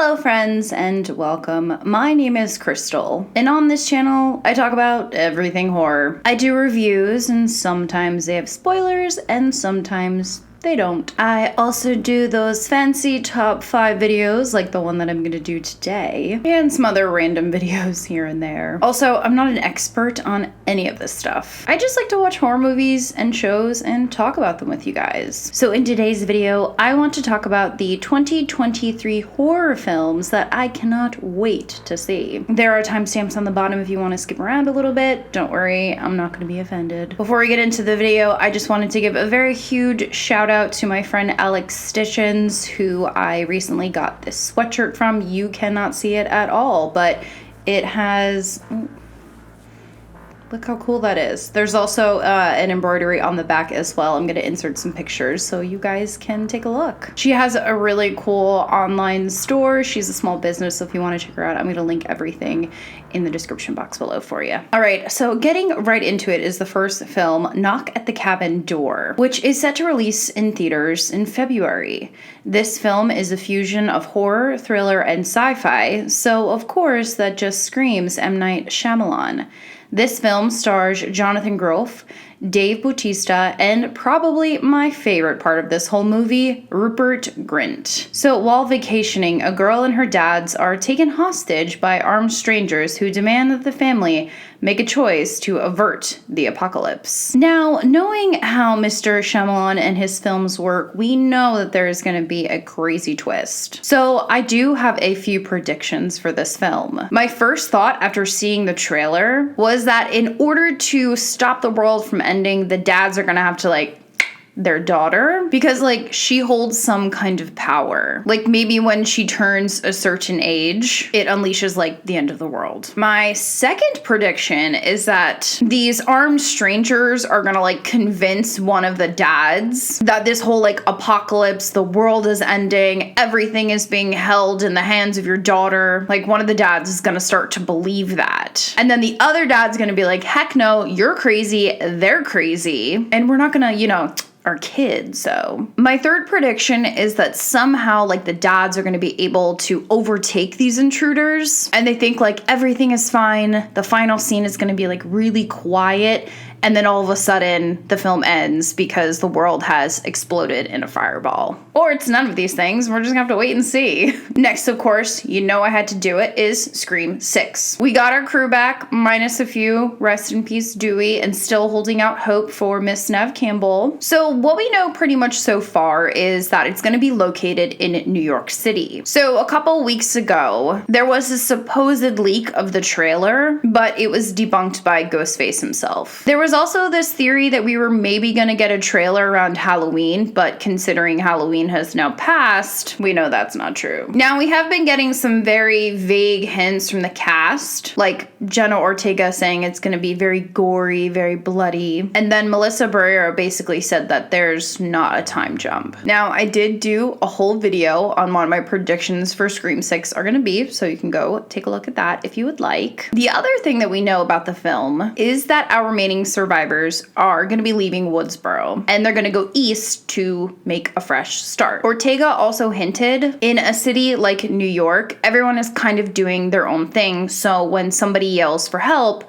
Hello friends and welcome. My name is Crystal, and on this channel I talk about everything horror. I do reviews and sometimes they have spoilers and sometimes they don't. I also do those fancy top 5 videos like the one that I'm gonna do today, and some other random videos here and there. Also, I'm not an expert on any of this stuff. I just like to watch horror movies and shows and talk about them with you guys. So in today's video, I want to talk about the 2023 horror films that I cannot wait to see. There are timestamps on the bottom if you want to skip around a little bit. Don't worry, I'm not gonna be offended. Before we get into the video, I just wanted to give a very huge shout out to my friend Alex Stitchins, who I recently got this sweatshirt from. You cannot see it at all, but it has, look how cool that is. There's also an embroidery on the back as well. I'm gonna insert some pictures so you guys can take a look. She has a really cool online store. She's a small business, so if you want to check her out, I'm gonna link everything in the description box below for you. All right, so getting right into it is the first film, Knock at the Cabin Door, which is set to release in theaters in February. This film is a fusion of horror, thriller, and sci-fi, so of course that just screams M. Night Shyamalan. This film stars Jonathan Groff, Dave Bautista, and probably my favorite part of this whole movie, Rupert Grint. So while vacationing, a girl and her dads are taken hostage by armed strangers who demand that the family make a choice to avert the apocalypse. Now, knowing how Mr. Shyamalan and his films work, we know that there is going to be a crazy twist. So I do have a few predictions for this film. My first thought after seeing the trailer was that in order to stop the world from ending, the dads are going to have to their daughter, because she holds some kind of power. Maybe when she turns a certain age, it unleashes the end of the world. My second prediction is that these armed strangers are gonna convince one of the dads that this whole apocalypse, the world is ending, everything is being held in the hands of your daughter. One of the dads is gonna start to believe that. And then the other dad's gonna be like, heck no, you're crazy, they're crazy, and we're not gonna, our kids. So my third prediction is that somehow the dads are going to be able to overtake these intruders, and they think everything is fine. The final scene is going to be really quiet, and then all of a sudden the film ends because the world has exploded in a fireball. Or it's none of these things. We're just gonna have to wait and see. Next, of course, I had to do it, is Scream 6. We got our crew back, minus a few. Rest in peace, Dewey, and still holding out hope for Miss Neve Campbell. So what we know pretty much so far is that it's gonna be located in New York City. So a couple weeks ago, there was a supposed leak of the trailer, but it was debunked by Ghostface himself. There was also this theory that we were maybe gonna get a trailer around Halloween, but considering Halloween has now passed, we know that's not true. Now, we have been getting some very vague hints from the cast, like Jenna Ortega saying it's gonna be very gory, very bloody, and then Melissa Barrera basically said that there's not a time jump. Now, I did do a whole video on what my predictions for Scream 6 are gonna be, so you can go take a look at that if you would like. The other thing that we know about the film is that our remaining survivors are going to be leaving Woodsboro, and they're going to go east to make a fresh start. Ortega also hinted in a city like New York, everyone is kind of doing their own thing, so when somebody yells for help,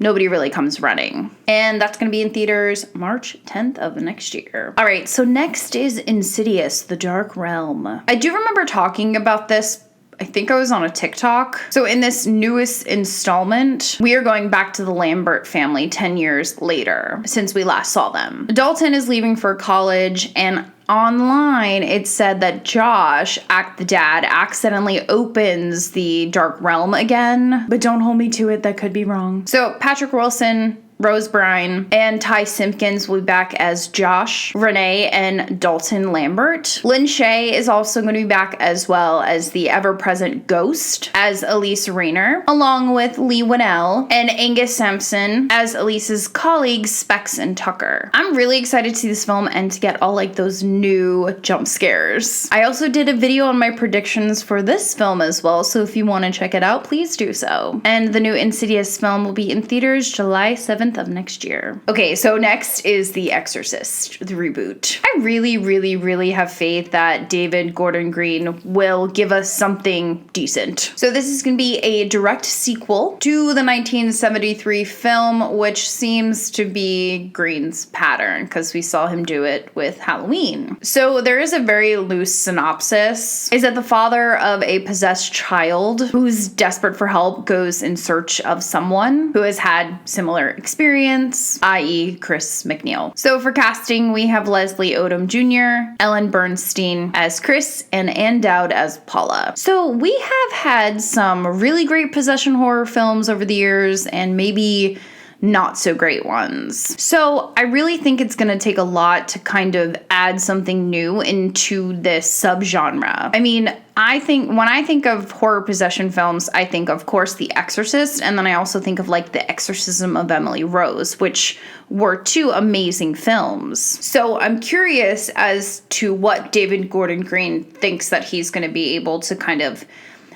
nobody really comes running. And that's going to be in theaters March 10th of next year. All right, so next is Insidious, The Dark Realm. I do remember talking about this, I think I was on a TikTok. So in this newest installment, we are going back to the Lambert family 10 years later since we last saw them. Dalton is leaving for college, and online it said that Josh, the dad, accidentally opens the Dark Realm again, but don't hold me to it, that could be wrong. So Patrick Wilson, Rose Byrne, and Ty Simpkins will be back as Josh, Renee, and Dalton Lambert. Lynn Shay is also going to be back as well as the ever-present Ghost as Elise Rayner, along with Lee Winnell and Angus Sampson as Elise's colleagues Specs and Tucker. I'm really excited to see this film and to get all those new jump scares. I also did a video on my predictions for this film as well, so if you want to check it out, please do so. And the new Insidious film will be in theaters July 7th 7th of next year. Okay, so next is The Exorcist, the reboot. I really, really, really have faith that David Gordon Green will give us something decent. So this is going to be a direct sequel to the 1973 film, which seems to be Green's pattern because we saw him do it with Halloween. So there is a very loose synopsis, is that the father of a possessed child who's desperate for help goes in search of someone who has had similar experience, i.e. Chris McNeil. So for casting, we have Leslie Odom Jr., Ellen Bernstein as Chris, and Ann Dowd as Paula. So we have had some really great possession horror films over the years, and maybe not so great ones. So I really think it's going to take a lot to kind of add something new into this subgenre. I mean, when I think of horror possession films, I think, of course, The Exorcist, and then I also think of like The Exorcism of Emily Rose, which were two amazing films. So I'm curious as to what David Gordon Green thinks that he's going to be able to kind of,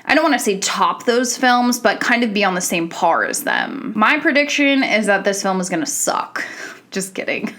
I don't want to say top those films, but kind of be on the same par as them. My prediction is that this film is going to suck. Just kidding.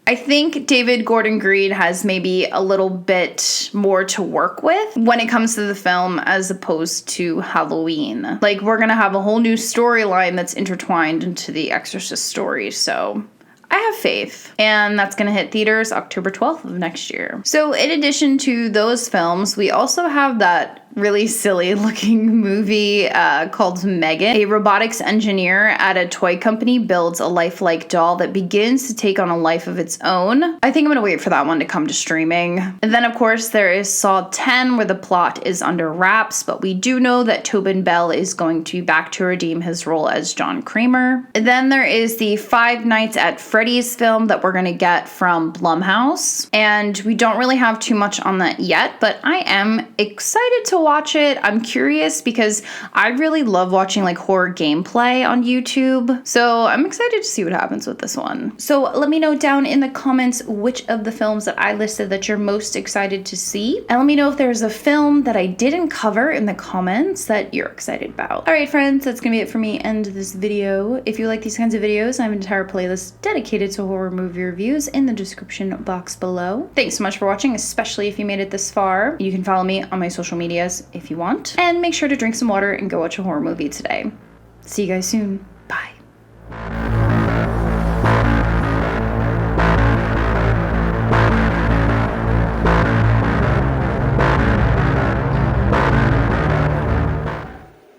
I think David Gordon Green has maybe a little bit more to work with when it comes to the film as opposed to Halloween. Like, we're going to have a whole new storyline that's intertwined into the Exorcist story, so I have faith. And that's going to hit theaters October 12th of next year. So in addition to those films, we also have that really silly looking movie called Megan. A robotics engineer at a toy company builds a lifelike doll that begins to take on a life of its own. I think I'm gonna wait for that one to come to streaming. And then of course there is Saw 10, where the plot is under wraps, but we do know that Tobin Bell is going to be back to redeem his role as John Kramer. And then there is the Five Nights at Freddy's film that we're gonna get from Blumhouse. And we don't really have too much on that yet, but I am excited to watch it. I'm curious because I really love watching like horror gameplay on YouTube. So I'm excited to see what happens with this one. So let me know down in the comments which of the films that I listed that you're most excited to see. And let me know if there's a film that I didn't cover in the comments that you're excited about. All right, friends, that's gonna be it for me and this video. If you like these kinds of videos, I have an entire playlist dedicated to horror movie reviews in the description box below. Thanks so much for watching, especially if you made it this far. You can follow me on my social medias if you want. And make sure to drink some water and go watch a horror movie today. See you guys soon.